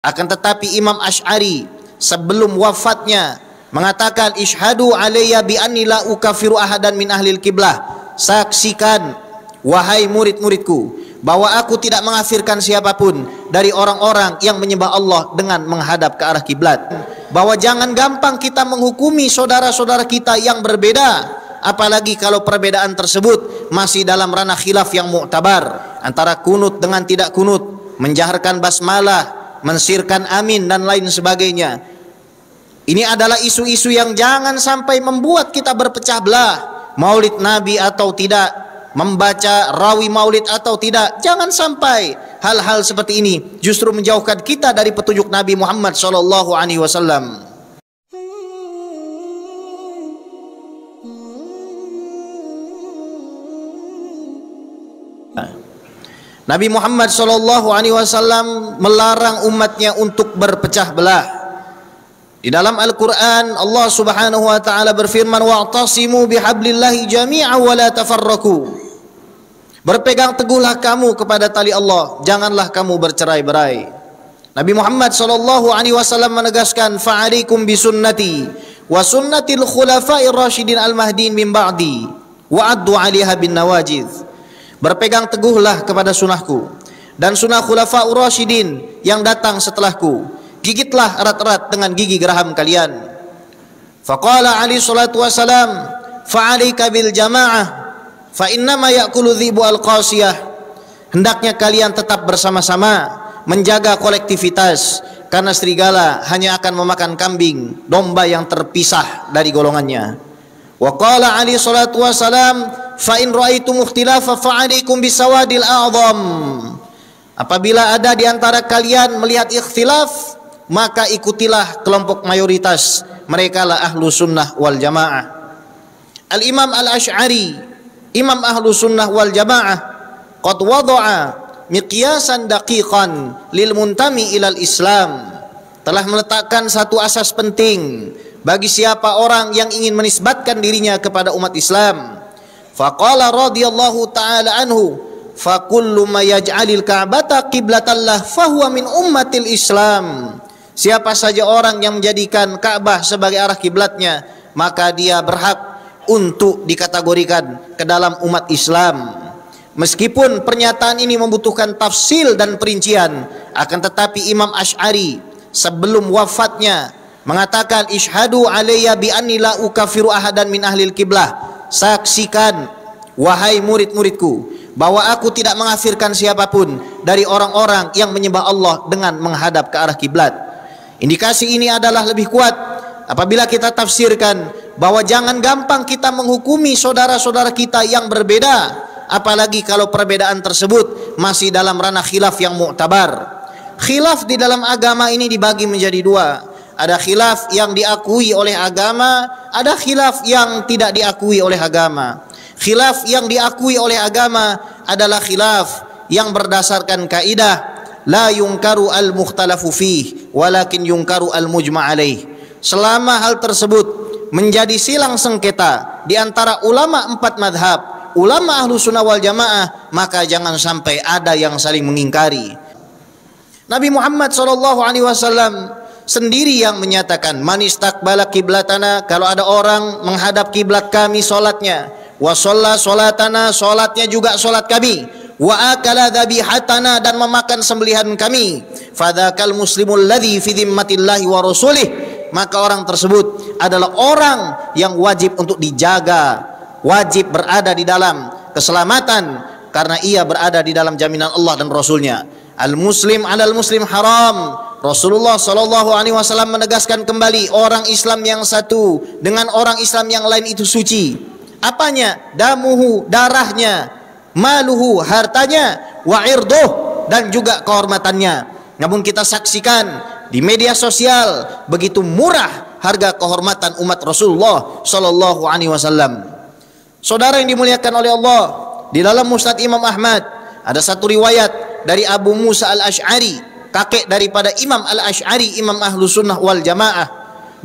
Akan tetapi Imam Asy'ari sebelum wafatnya mengatakan, "Ishhadu alayya bi anni la ukafiru ahadan min ahlil qiblah." Saksikan wahai murid-muridku bahwa aku tidak mengafirkan siapapun dari orang-orang yang menyembah Allah dengan menghadap ke arah kiblat. Bahwa jangan gampang kita menghukumi saudara-saudara kita yang berbeda, apalagi kalau perbedaan tersebut masih dalam ranah khilaf yang mu'tabar, antara kunut dengan tidak kunut, menjaharkan basmalah, mensirkan amin dan lain sebagainya. Ini adalah isu-isu yang jangan sampai membuat kita berpecah belah. Maulid Nabi atau tidak, membaca rawi maulid atau tidak, jangan sampai hal-hal seperti ini justru menjauhkan kita dari petunjuk Nabi Muhammad SAW. Nabi Muhammad SAW melarang umatnya untuk berpecah belah. Di dalam Al-Quran Allah Subhanahu wa ta'ala berfirman, "Wa'tasimu bihablillahi jami'a wa la tafarraku." Berpegang teguhlah kamu kepada tali Allah, janganlah kamu bercerai-berai. Nabi Muhammad SAW menegaskan, "Fa'alaikum bisunnati wa sunnatil khulafa'ir rasyidin al-mahdin min ba'di wa addu 'alaiha bin nawajiz." Berpegang teguhlah kepada sunnahku dan sunnah khulafa'ur rasyidin yang datang setelahku. Gigitlah erat-erat dengan gigi geraham kalian. Faqala alaihi salatu wassalam, "Fa'alaika bil jama'ah fa innama ya'kulu dhibu al-qasiyah." Hendaknya kalian tetap bersama-sama menjaga kolektivitas, karena serigala hanya akan memakan kambing domba yang terpisah dari golongannya. Wa qala alaihi salatu wassalam, "Fa in ra'aitum ikhtilafa fa'alaikum bisawadil a'zam." Apabila ada di antara kalian melihat ikhtilaf, maka ikutilah kelompok mayoritas, mereka lah ahlu sunnah wal jamaah. Al-Imam Al-Asy'ari, Imam ahlu sunnah wal jamaah, qad wada'a miqyasan daqiqan lil muntami ilal Islam, telah meletakkan satu asas penting bagi siapa orang yang ingin menisbatkan dirinya kepada umat Islam. Faqala radhiyallahu ta'ala anhu, "Fa kullu ma yaj'alil ka'bata qiblatallah fahuwa min ummatil Islam." Siapa saja orang yang menjadikan Ka'bah sebagai arah kiblatnya, maka dia berhak untuk dikategorikan ke dalam umat Islam. Meskipun pernyataan ini membutuhkan tafsil dan perincian, akan tetapi Imam Asy'ari sebelum wafatnya mengatakan, "Ishhadu alayya bi anni la ukafiru ahadan min ahlil qiblah." Saksikan wahai murid-muridku bahwa aku tidak mengafirkan siapapun dari orang-orang yang menyembah Allah dengan menghadap ke arah kiblat. Indikasi ini adalah lebih kuat apabila kita tafsirkan bahwa jangan gampang kita menghukumi saudara-saudara kita yang berbeda, apalagi kalau perbedaan tersebut masih dalam ranah khilaf yang mu'tabar. Khilaf di dalam agama ini dibagi menjadi dua. Ada khilaf yang diakui oleh agama, ada khilaf yang tidak diakui oleh agama. Khilaf yang diakui oleh agama adalah khilaf yang berdasarkan kaidah la yungkaru al-mukhtalafu fih walakin yungkaru al-mujma' alaih. Selama hal tersebut menjadi silang sengketa di antara ulama 4 madhab, ulama ahlu sunnah wal jamaah, maka jangan sampai ada yang saling mengingkari. Nabi Muhammad SAW sendiri yang menyatakan, "Man istaqbala qiblatana," kalau ada orang menghadap kiblat kami salatnya, "wa shalla salatana," salatnya juga salat kami, "wa akala dhabihatana," dan memakan sembelihan kami, "fadzakal muslimul ladzi fi dhimmatillahi wa rasulih," maka orang tersebut adalah orang yang wajib untuk dijaga, wajib berada di dalam keselamatan karena ia berada di dalam jaminan Allah dan Rasulnya. Al-muslim 'alal muslim haram. Rasulullah SAW menegaskan kembali, orang Islam yang satu dengan orang Islam yang lain itu suci. Apanya? Damuhu, darahnya, maluhu, hartanya, wa irduh, dan juga kehormatannya. Namun kita saksikan di media sosial begitu murah harga kehormatan umat Rasulullah SAW. Saudara yang dimuliakan oleh Allah, di dalam Musnad Imam Ahmad ada satu riwayat dari Abu Musa al-Asy'ari, kakek daripada Imam al-Asy'ari, Imam ahlu sunnah wal jamaah.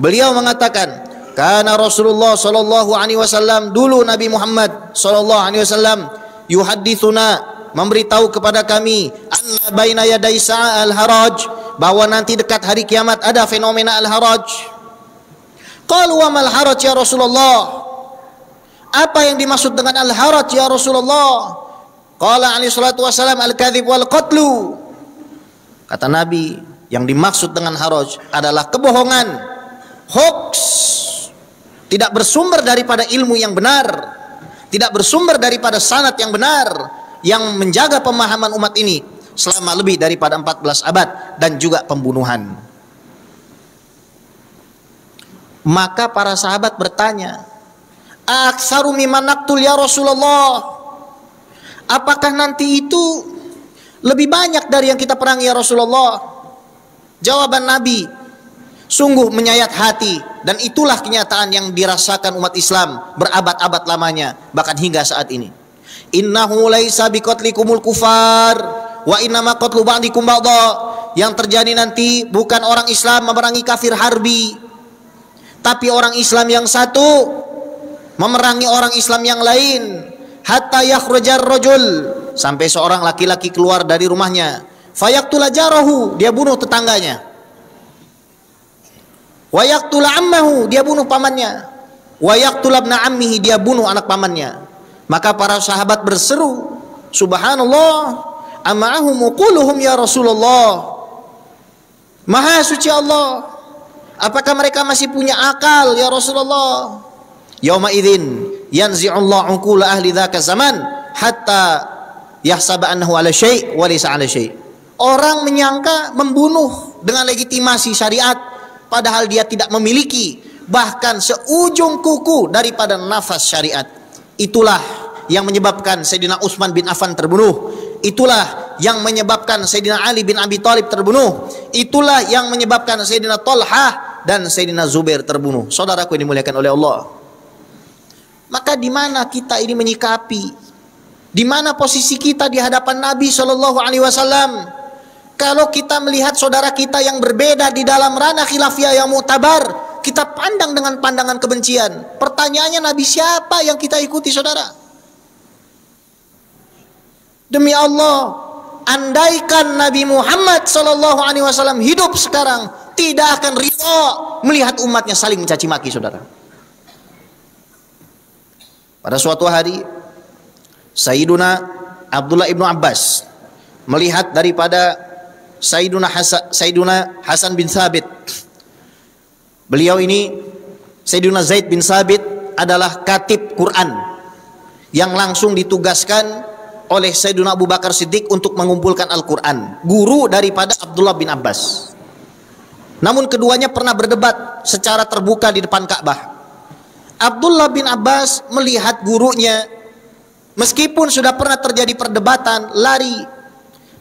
Beliau mengatakan, "Kana Rasulullah SAW," dulu Nabi Muhammad SAW, "yuhaddithuna," memberitahu kepada kami, "anna baina yaday sa'al haraj," bahwa nanti dekat hari kiamat ada fenomena al-haraj. Qalu wa mal haraj ya Rasulullah? Apa yang dimaksud dengan al-haraj ya Rasulullah? Qala alaihi salatu wasalam al-kadzib wal qatlu. Kata Nabi, yang dimaksud dengan haraj adalah kebohongan, hoax, tidak bersumber daripada ilmu yang benar, tidak bersumber daripada sanad yang benar, yang menjaga pemahaman umat ini selama lebih daripada 14 abad, dan juga pembunuhan. Maka para sahabat bertanya, aktsaru mimman naqtul ya Rasulullah? Apakah nanti itu lebih banyak dari yang kita perangi ya Rasulullah? Jawaban Nabi sungguh menyayat hati, dan itulah kenyataan yang dirasakan umat Islam berabad-abad lamanya, bahkan hingga saat ini. Innahu laisa biqatlikumul kufar wa innama qatlu ba'dikum ba'dha. Yang terjadi nanti bukan orang Islam memerangi kafir harbi, tapi orang Islam yang satu memerangi orang Islam yang lain. Hatta yakhrujar rajul, sampai seorang laki-laki keluar dari rumahnya, fayaqtula jarahu, dia bunuh tetangganya, wa yaqtula ammahu, dia bunuh pamannya, wa yaqtula ibna ammihi, dia bunuh anak pamannya. Maka para sahabat berseru, subhanallah, ama'ahum uquluhum ya Rasulullah? Maha suci Allah, apakah mereka masih punya akal ya Rasulullah? Yauma idzin yanzi'ullahu 'uqula ahli dzaka zaman hatta yahsaba annahu ala syai' wa laysa ala syai'. Orang menyangka membunuh dengan legitimasi syariat, padahal dia tidak memiliki bahkan seujung kuku daripada nafas syariat. Itulah yang menyebabkan Sayyidina Utsman bin Affan terbunuh. Itulah yang menyebabkan Sayyidina Ali bin Abi Thalib terbunuh. Itulah yang menyebabkan Sayyidina Talhah dan Sayyidina Zubair terbunuh. Saudaraku yang dimuliakan oleh Allah. Maka di mana kita ini menyikapi? Di mana posisi kita di hadapan Nabi Shallallahu Alaihi Wasallam? Kalau kita melihat saudara kita yang berbeda di dalam ranah khilafiyah yang muktabar, kita pandang dengan pandangan kebencian. Pertanyaannya, Nabi siapa yang kita ikuti, saudara? Demi Allah, andaikan Nabi Muhammad Shallallahu Alaihi Wasallam hidup sekarang, tidak akan ridha melihat umatnya saling mencaci maki, saudara. Pada suatu hari, Sayyiduna Abdullah ibnu Abbas melihat daripada Sayyiduna Hasan bin Thabit. Beliau ini, Sayyiduna Zaid bin Thabit, adalah katib Quran yang langsung ditugaskan oleh Sayyiduna Abu Bakar Siddiq untuk mengumpulkan Al-Quran, guru daripada Abdullah bin Abbas. Namun keduanya pernah berdebat secara terbuka di depan Ka'bah. Abdullah bin Abbas melihat gurunya, meskipun sudah pernah terjadi perdebatan, lari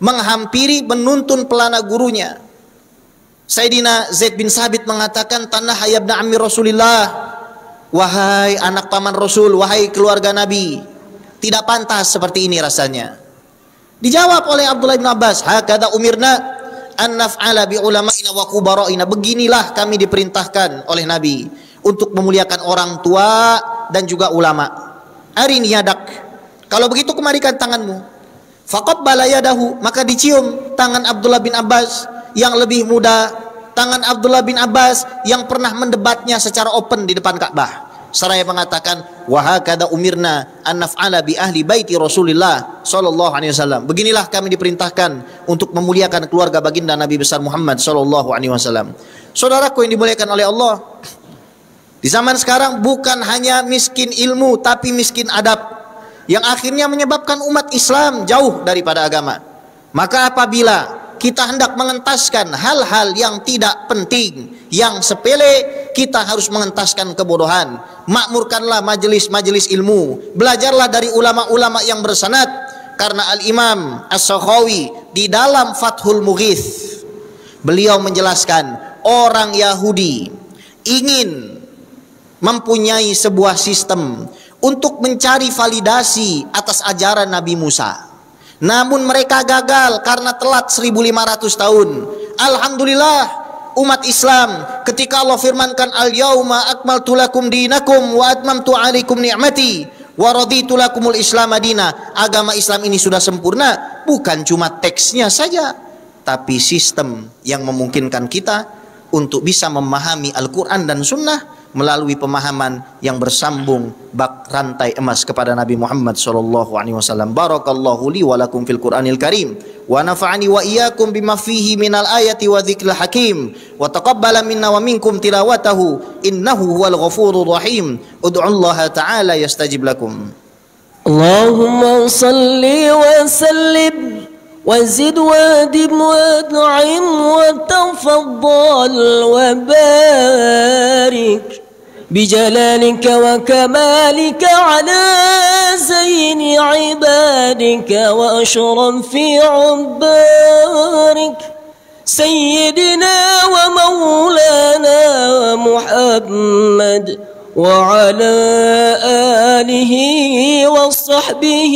menghampiri, menuntun pelana gurunya. Sayyidina Zaid bin Thabit mengatakan, tanah hayabna ammi Rasulillah, wahai anak paman Rasul, wahai keluarga Nabi, tidak pantas seperti ini rasanya. Dijawab oleh Abdullah bin Abbas, hakadha umirna an naf'ala bi ulama'ina wa kubara'ina. Beginilah kami diperintahkan oleh Nabi untuk memuliakan orang tua dan juga ulama. Arini yadak, kalau begitu kemarikan tanganmu. Faqabbala yadahu, maka dicium tangan Abdullah bin Abbas yang lebih muda, tangan Abdullah bin Abbas yang pernah mendebatnya secara open di depan Ka'bah. Seraya mengatakan, wa hakadha umirna an naf'ala bi ahli baiti Rasulillah sallallahu alaihi wasallam. Beginilah kami diperintahkan untuk memuliakan keluarga baginda Nabi besar Muhammad sallallahu alaihi wasallam. Saudaraku yang dimuliakan oleh Allah, di zaman sekarang bukan hanya miskin ilmu, tapi miskin adab, yang akhirnya menyebabkan umat Islam jauh daripada agama. Maka apabila kita hendak mengentaskan hal-hal yang tidak penting, yang sepele, kita harus mengentaskan kebodohan. Makmurkanlah majelis-majelis ilmu, belajarlah dari ulama-ulama yang bersanad. Karena Al-Imam As-Sakhawi di dalam Fathul Mughith, beliau menjelaskan, orang Yahudi ingin mempunyai sebuah sistem untuk mencari validasi atas ajaran Nabi Musa. Namun mereka gagal karena telat 1500 tahun. Alhamdulillah, umat Islam ketika Allah firmankan, al-yauma akmaltu lakum dinakum wa atmamtu alaikum ni'mati wa raditu lakumul Islam madina. Agama Islam ini sudah sempurna, bukan cuma teksnya saja, tapi sistem yang memungkinkan kita untuk bisa memahami Al-Quran dan Sunnah melalui pemahaman yang bersambung bak rantai emas kepada Nabi Muhammad sallallahu alaihi wasallam. Barakallahu li wa lakum fil Qur'anil Karim wa nafa'ani wa iyyakum bima fihi minal ayati wa dzikril hakim wa taqabbala minna wa minkum tilawatahu innahu huwal ghafurur rahim. Ud'ullaha ta'ala yastajib lakum. Allahumma salli wa sallim وزد وادم وادعم وتفضل وبارك بجلالك وكمالك على زين عبادك وأشرف عبارك سيدنا ومولانا محمد وعلى آله وصحبه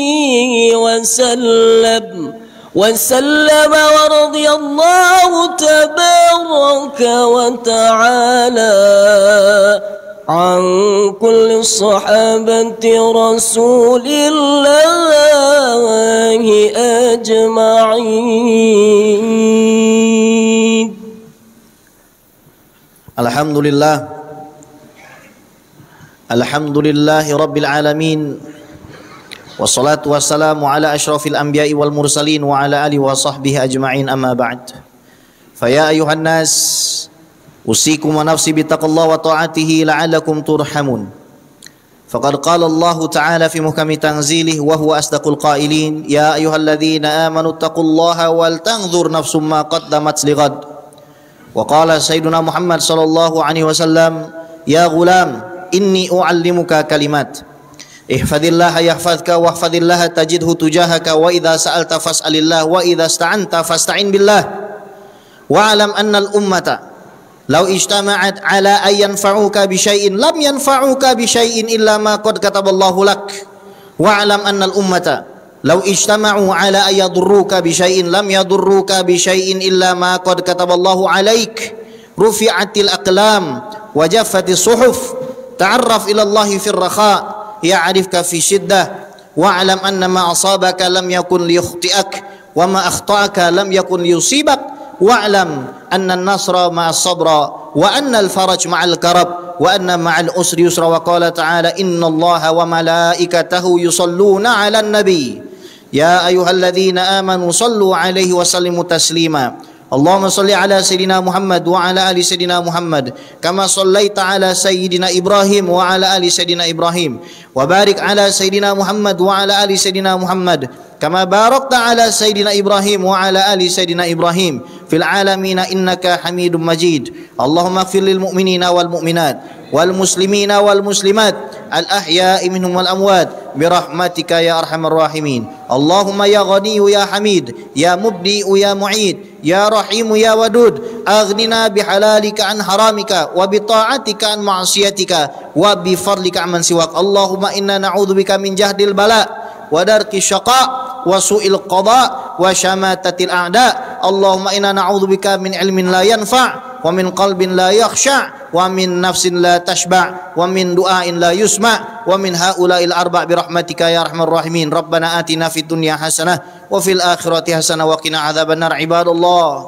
وسلم ورضي الله تبارك وتعالى عن كل صحابة رسول الله أجمعين. الحمد لله رب العالمين wassalatu wassalamu ala asyrafil anbiya'i wal mursalin wa ala alihi wa sahbihi ajma'in amma ba'd. Faya ayuhan nas usikum wa nafsi bittaqallahi wa ta'atihi la'allakum turhamun. Faqad qala Allah ta'ala fi muhkami tanzilih wa huwa asdaqul qailin ya ayyuhalladzina amanu taqullaha wal tanzur nafsum ma qaddamat lighad. Wa qala sayyiduna Muhammad sallallahu alaihi wasallam ya ghulam inni u'allimuka kalimat ihfadillaha yahfadka wahfadillaha tajidhu tujahaka wa idza sa'alta fas'alillah wa idza ista'anta fasta'in billah wa'lam anna al-ummata law ijtama'at ala an yanfa'uka bi syai'in lam yanfa'uka bi syai'in illa ma qad kataballahu lak wa'lam anna al-ummata law ijtama'u ala an yadurruka bi syai'in lam yadurruka bi syai'in illa ma qad kataballahu alaik rufi'atil aqlam wa jaffatis suhuf ta'arraf ila Allah fir rakha' ya'rifka fi syiddah wa'lam anna ma asabaka lam yakun liyukhti'ak wa ma akhta'aka lam yakun liyusibak wa'lam anna an-nasra ma'as sabra wa anna al-faraj ma'al karab wa anna ma'al usri yusra. Wa qala ta'ala innallaha wa malaikatahu yusalluna 'alan nabi ya ayyuhalladzina amanu sallu 'alaihi wa sallimu taslima. Allahumma salli ala Sayyidina Muhammad wa ala ali Sayyidina Muhammad kama sallaita ala Sayyidina Ibrahim wa ala ali Sayyidina Ibrahim wa barik ala Sayyidina Muhammad wa ala ali Sayyidina Muhammad kama barakta ala Sayyidina Ibrahim wa ala ali Sayyidina Ibrahim fil alamin innaka Hamidum Majid. Allahumma ighfir lil mu'minina wal mu'minat wal muslimina wal muslimat al ahya'i minhum wal amwat birahmatika ya arhamar rahimin. Allahumma ya Ghaniyu ya Hamid ya Mubdi'u ya Mu'id ya Rahimu ya Wadud aghnina bihalalika an haramika wa bita'atika an ma'siyatika wa bifadlika amman siwak. Allahumma inna na'udzubika min jahdil bala wa darki syaqa wa su'il qada wa syamatatil a'da. Allahumma inna na'udzubika min ilmin la yanfa' wa min qalbin la yakhsha' wa min nafsin la tashba' wa min du'ain la yusma' wa min haula'il arba' birahmatika ya arhamar rahimin. Rabbana atina fid dunya hasanah wa fil akhirati hasanah wa qina adzabannar. Ibadallah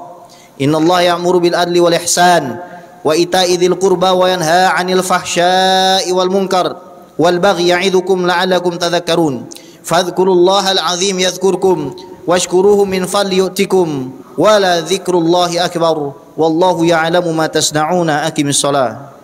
innallaha ya'muru bil adli wal ihsan wa ita'i dzil qurba wa yanha 'anil fahsya'i wal munkar wal baghi ya'idukum la'allakum tadhakkarun. Fadhkurullahal azim yadhkurkum washkuruhu min fadli yu'tikum wa la dzikrullahi akbar wallahu ya'lamu ma tasna'una. Aqimis shalah.